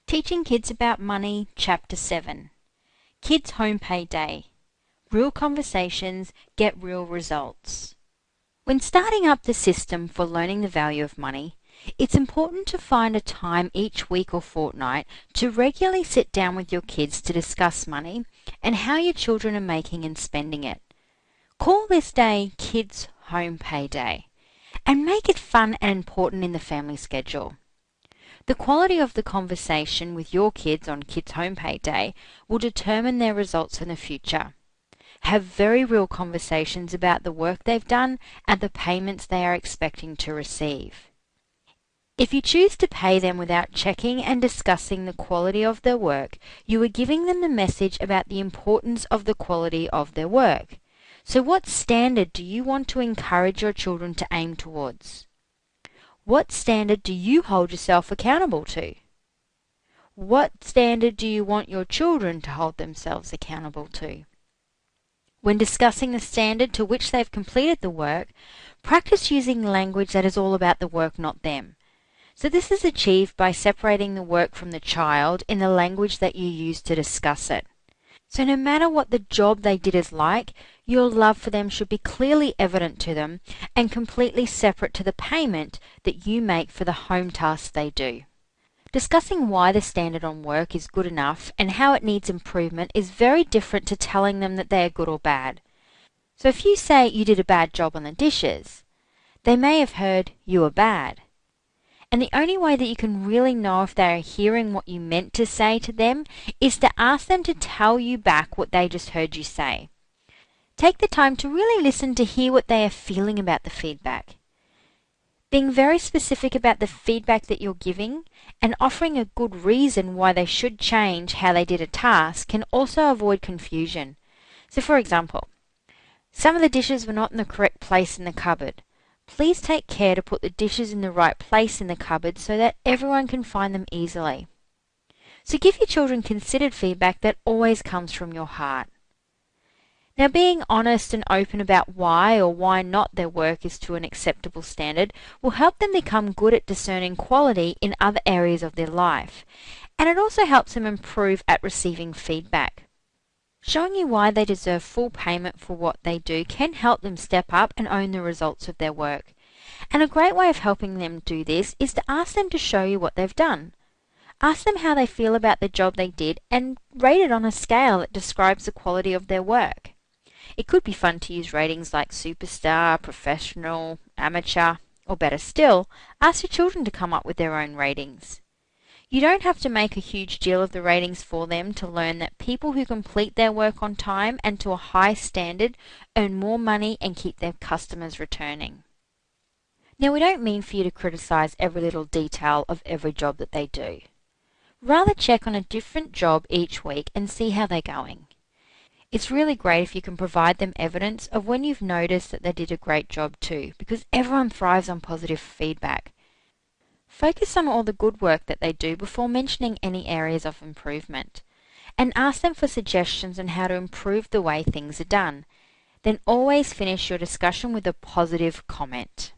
Teaching Kids About Money, Chapter 7. Kids Home Pay Day. Real conversations get real results. When starting up the system for learning the value of money, it's important to find a time each week or fortnight to regularly sit down with your kids to discuss money and how your children are making and spending it. Call this day Kids Home Pay Day and make it fun and important in the family schedule. The quality of the conversation with your kids on Kids Home Pay Day will determine their results in the future. Have very real conversations about the work they've done and the payments they are expecting to receive. If you choose to pay them without checking and discussing the quality of their work, you are giving them the message about the importance of the quality of their work. So what standard do you want to encourage your children to aim towards? What standard do you hold yourself accountable to? What standard do you want your children to hold themselves accountable to? When discussing the standard to which they've completed the work, practice using language that is all about the work, not them. So this is achieved by separating the work from the child in the language that you use to discuss it. So no matter what the job they did is like, your love for them should be clearly evident to them and completely separate to the payment that you make for the home tasks they do. Discussing why the standard on work is good enough and how it needs improvement is very different to telling them that they are good or bad. So if you say you did a bad job on the dishes, they may have heard you are bad. And the only way that you can really know if they are hearing what you meant to say to them is to ask them to tell you back what they just heard you say. Take the time to really listen to hear what they are feeling about the feedback. Being very specific about the feedback that you're giving and offering a good reason why they should change how they did a task can also avoid confusion. So for example, some of the dishes were not in the correct place in the cupboard. Please take care to put the dishes in the right place in the cupboard so that everyone can find them easily. So give your children considered feedback that always comes from your heart. Now, being honest and open about why or why not their work is to an acceptable standard will help them become good at discerning quality in other areas of their life, and it also helps them improve at receiving feedback. Showing you why they deserve full payment for what they do can help them step up and own the results of their work. And a great way of helping them do this is to ask them to show you what they've done. Ask them how they feel about the job they did and rate it on a scale that describes the quality of their work. It could be fun to use ratings like superstar, professional, amateur, or better still, ask your children to come up with their own ratings. You don't have to make a huge deal of the ratings for them to learn that people who complete their work on time and to a high standard earn more money and keep their customers returning. Now, we don't mean for you to criticise every little detail of every job that they do. Rather check on a different job each week and see how they're going. It's really great if you can provide them evidence of when you've noticed that they did a great job too, because everyone thrives on positive feedback. Focus on all the good work that they do before mentioning any areas of improvement, and ask them for suggestions on how to improve the way things are done. Then always finish your discussion with a positive comment.